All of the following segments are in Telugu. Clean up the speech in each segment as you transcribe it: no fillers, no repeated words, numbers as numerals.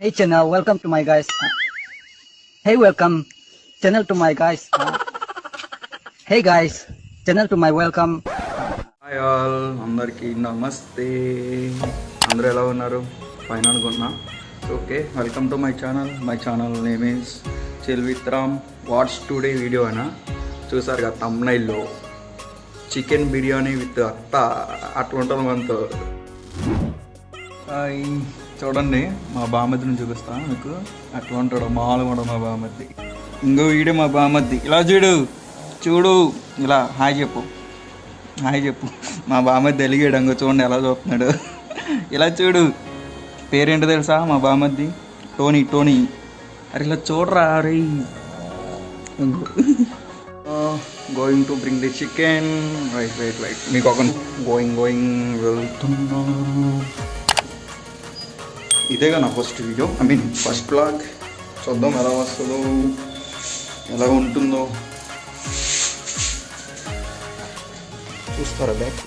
Hey channel, welcome to my guys. Hey, welcome channel to my guys. Hey guys, channel to my welcome. Hi all, అందరికీ నమస్తే. అందరూ ఎలా ఉన్నారు? ఫైన్ అనుకుంటున్నా. Okay, welcome to my channel name is chill with Ram. What's today video అయినా చూసారు కదా తమ్నైల్లో, చికెన్ బిర్యానీ విత్ అత్త అట్లా ఉంటుంది మనతో. చూడండి, మా బామద్దిని చూపిస్తాను మీకు. అట్లా ఉంటాడు, మామూలుగా ఉండదు మా బామద్ది. ఇంకో వీడియో మా బామద్ది. ఇలా చూడు ఇలా హాయ్ చెప్పు మా బామద్ది ఎలిగాడు. అంగో చూడండి ఎలా చూస్తున్నాడు. ఇలా చూడు. పేరేంటో తెలుసా మా బామద్ది? టోనీ. అరే ఇలా చూడరా. అరే going to bring the chicken. Right మీకు ఒక గోయింగ్ వెళ్తున్నా. ఇదేగా నా ఫస్ట్ వీడియో, ఫస్ట్ బ్లాగ్. చూద్దాం ఎలా వస్తుందో, ఎలా ఉంటుందో. చూస్తారా బ్యాక్?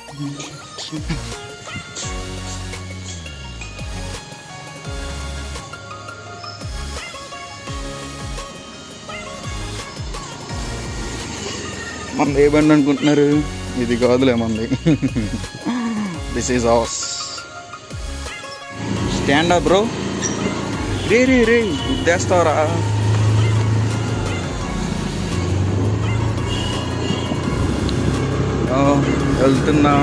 మంది ఏ బండి అనుకుంటున్నారు? ఇది కాదులే మంది. This is ours. Stand up bro. రే గుద్దేస్తావరా? వెళ్తున్నా.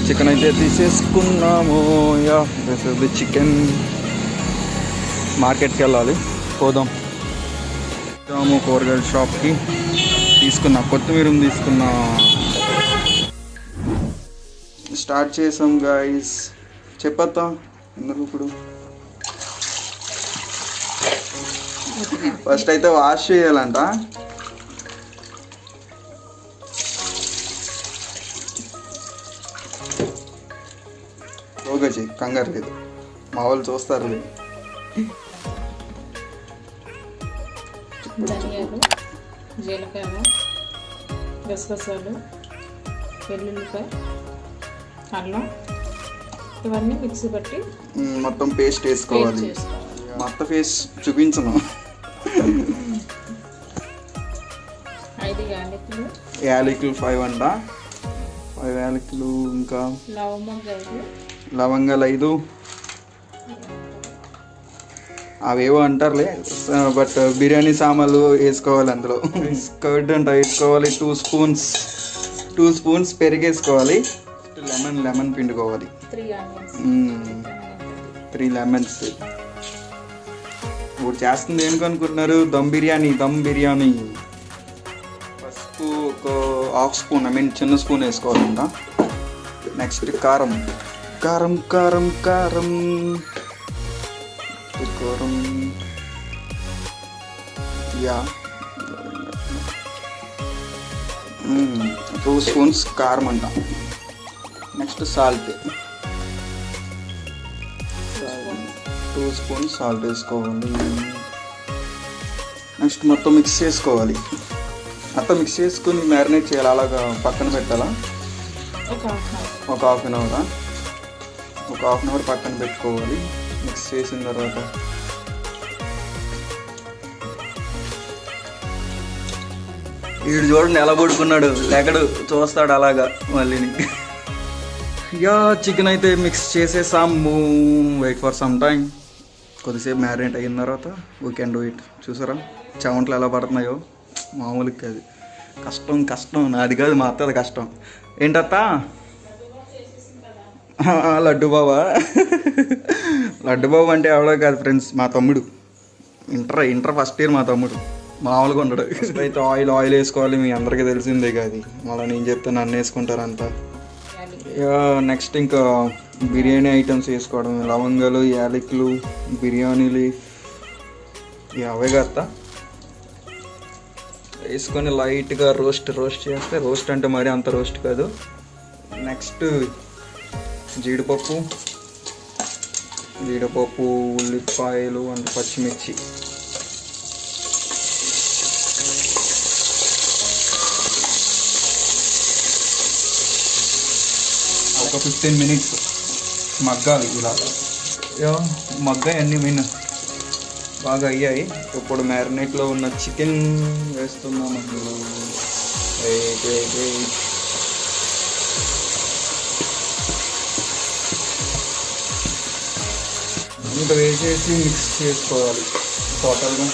చికెన్ అయితే తీసేసుకున్నాము. This is the chicken. మార్కెట్కి వెళ్ళాలి, పోదాం. కూరగాయల షాప్కి తీసుకున్నా, కొత్తిమీర తీసుకున్నా. స్టార్ట్ చేసాం గైస్. చెప్పత్తా ఎందుకు ఇప్పుడు. ఫస్ట్ అయితే వాష్ చేయాలంట. ఓకే చెయ్యి, కంగారు లేదు. మా వాళ్ళు చూస్తారు. ధనియాలు, జీలకర్ర, గసగసాలు, వెల్లుల్లిపాయ, అల్లం, ఇవన్నీ మిక్సీ పట్టి మొత్తం పేస్ట్ వేసుకోవాలి. మొత్తం ఫేస్ చూపించను. 5 యాలకులు 5 అంట. 5 యాలకులు. ఇంకా లవంగాలు 5. అవేవో అంటారులే, బట్ బిర్యానీ సామాన్లు వేసుకోవాలి అందులో. కర్డ్ అంట వేసుకోవాలి. 2 స్పూన్స్ పెరుగు వేసుకోవాలి. లెమన్ పిండుకోవాలి. 3 లెమన్స్. ఇప్పుడు చేస్తుంది ఏంటనుకుంటున్నారు? దమ్ బిర్యానీ. పసుపు ఒక 1/2 స్పూన్, చిన్న స్పూన్ వేసుకోవాలంట. నెక్స్ట్ కారం. యా 2 స్పూన్స్ కారం అంట. Next salt. 2 స్పూన్స్ సాల్ట్ వేసుకోవాలి. నెక్స్ట్ మొత్తం మిక్స్ చేసుకోవాలి. మొత్తం మిక్స్ చేసుకుని మ్యారినేట్ చేయాలి. అలాగా పక్కన పెట్టాలా? ఒక హాఫ్ అన్ అవర్ పక్కన పెట్టుకోవాలి. మిక్స్ చేసిన తర్వాత వీడు చూడండి ఎలా పడుకున్నాడు, లేకడు చూస్తాడు అలాగా మళ్ళీ. చికెన్ అయితే మిక్స్ చేసేసాము. Wait for some time. కొద్దిసేపు మ్యారినేట్ అయిన తర్వాత వీ కెన్ డూ ఇట్. చూసారా చెవంట్లు ఎలా పడుతున్నాయో? మామూలుగా కాదు. కష్టం నాది కాదు, మా అత్తది కష్టం. ఏంటత్త? లడ్డు బాబా అంటే ఎవడో కాదు ఫ్రెండ్స్, మా తమ్ముడు. ఇంటర్ ఫస్ట్ ఇయర్ మా తమ్ముడు. మామూలుగా ఉండడు. అయితే ఆయిల్ వేసుకోవాలి. మీ అందరికీ తెలిసిందే కాదు, మళ్ళీ నేను చెప్తే నన్ను వేసుకుంటారు అంతా. నెక్స్ట్ ఇంకా బిర్యానీ ఐటమ్స్ వేసుకోవడం. లవంగాలు, యాలకులు, బిర్యానీ లీఫ్, అవే కదా వేసుకొని లైట్గా రోస్ట్ చేస్తే, రోస్ట్ అంటే మరి అంత రోస్ట్ కాదు. నెక్స్ట్ జీడిపప్పు, ఉల్లిపాయలు అండ్ పచ్చిమిర్చి. ఒక 15 minutes మగ్గాలి ఇలా. మగ్గాయి అన్నీ మెయిన్ బాగా అయ్యాయి. ఇప్పుడు మ్యారినేట్లో ఉన్న చికెన్ వేస్తున్నాం అందులో. ఇంకా వేసేసి మిక్స్ చేసుకోవాలి టోటల్గా.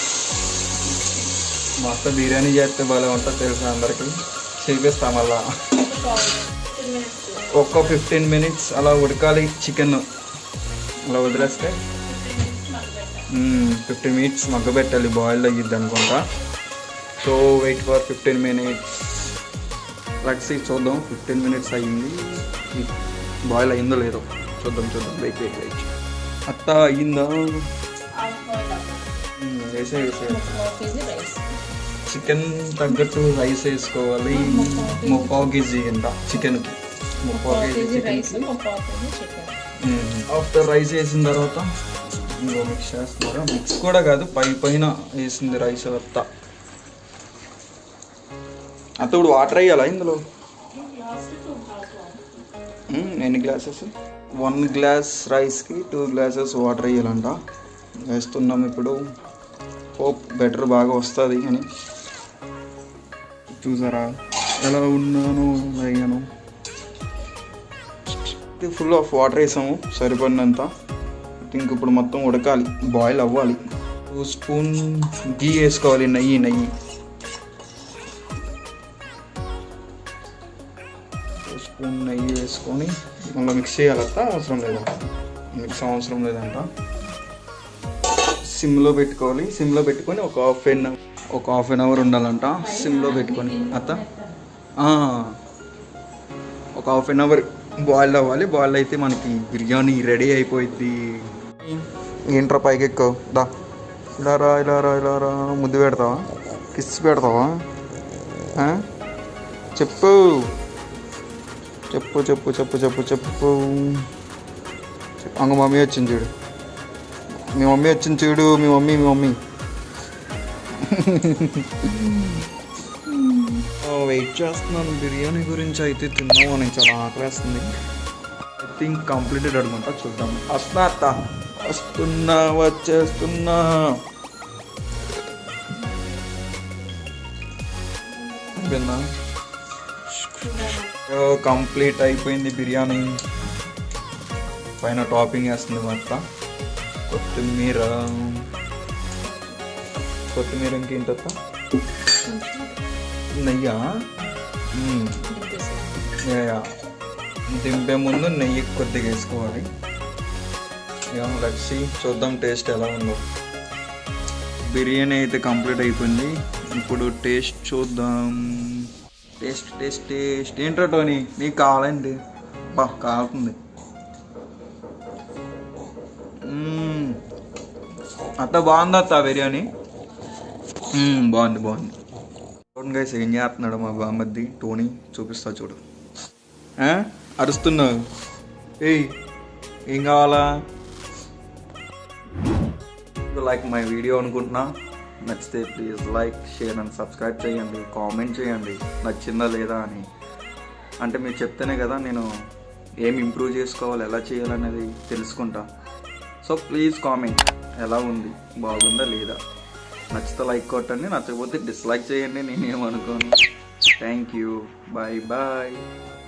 మా అత్త బిర్యానీ చేస్తే భలే ఉంటుంది తెలుసా, అందరికీ చేపిస్తాం. అలా ఒక్క 15 minutes అలా ఉడకాలి చికెన్. అలా వదిలేస్తే 15 minutes మగ్గబెట్టాలి, బాయిల్డ్ అయ్యిద్ది అనుకుంటా. So wait for 15 minutes. లక్సీ చూద్దాం 15 minutes అయ్యింది, బాయిల్ అయిందో లేదో చూద్దాం. వెయిట్. అత్త అయ్యిందా? వేసే చికెన్ తగ్గట్టు రైస్ వేసుకోవాలి. 3/4 kg అంట చికెన్కి. 3/4 kg చికెన్కి. ఆఫ్టర్ రైస్ వేసిన తర్వాత ఇంకో మిక్స్ చేస్తున్నారు. మిక్స్ కూడా కాదు, పైన వేసింది రైస్ అత్త. ఇప్పుడు వాటర్ వేయాలా ఇందులో? ఎన్ని గ్లాసెస్? 1 glass రైస్కి 2 glasses వాటర్ వేయాలంట. వేస్తున్నాం ఇప్పుడు. హోప్ బెటర్ బాగా వస్తుంది అని. చూసారా ఎలా ఉన్నాను అయ్యాను. ఫుల్ ఆఫ్ వాటర్ వేసాము సరిపడినంత. ఇంక ఇప్పుడు మొత్తం ఉడకాలి, బాయిల్ అవ్వాలి. 2 spoon గీ వేసుకోవాలి, నెయ్యి. 2 spoon నెయ్యి వేసుకొని మళ్ళీ మిక్స్ చేయాలంట. అవసరం లేదంట. సిమ్లో పెట్టుకోవాలి. సిమ్లో పెట్టుకొని ఒక హాఫ్ అన్ అవర్ ఉండాలంట సిమ్లో పెట్టుకొని. అత్త ఒక హాఫ్ అన్ అవర్ బాయిల్ అవ్వాలి. బాయిల్ అయితే మనకి బిర్యానీ రెడీ అయిపోయింది. ఏంట్రా పైకి ఎక్కువ దా, ఇలా రా. ముద్దు పెడతావా? కిస్ పెడతావా? చెప్పు. అంగ మమ్మీ వచ్చింది చూడు. మీ మమ్మీ వచ్చింది చూడు. మీ మమ్మీ వెయిట్ చేస్తున్నాను బిర్యానీ గురించి. అయితే తిన్నామని చాలా ఆకలేస్తుంది. ఐ థింక్ కంప్లీటెడ్ అనుకుంటా. చూద్దాం. వచ్చేస్తున్నా. కంప్లీట్ అయిపోయింది బిర్యానీ. పైన టాపింగ్ వేస్తుంది మా అత్త. కొత్తిమీర ఇంకేంట? నెయ్యా? దింపే ముందు నెయ్యి కొద్దిగా వేసుకోవాలి. లక్ష్మి చూద్దాం టేస్ట్ ఎలా ఉందో. బిర్యానీ అయితే కంప్లీట్ అయిపోయింది. ఇప్పుడు టేస్ట్ చూద్దాం. టేస్ట్ ఏంట్రా టోనీ, నీకు కావాలండి? కాలుతుంది. అత్త బాగుందా అత్త బిర్యానీ? బాగుంది. చూడండి గైస్, ఏం చేస్తున్నాడు మా బామ్మద్ది టోనీ. చూపిస్తా చూడు. అరుస్తున్నావు. ఏం కావాలా? లైక్ మై వీడియో అనుకుంటున్నా. నచ్చితే please like, share and subscribe చేయండి. కామెంట్ చేయండి నచ్చిందా లేదా అని. అంటే మీరు చెప్తేనే కదా నేను ఏం ఇంప్రూవ్ చేసుకోవాలి, ఎలా చేయాలనేది తెలుసుకుంటా. సో ప్లీజ్ కామెంట్, ఎలా ఉంది, బాగుందా లేదా. నచ్చితే లైక్ కొట్టండి, నచ్చకపోతే డిస్లైక్ చేయండి. నేనేమనుకోను. Thank you. బాయ్.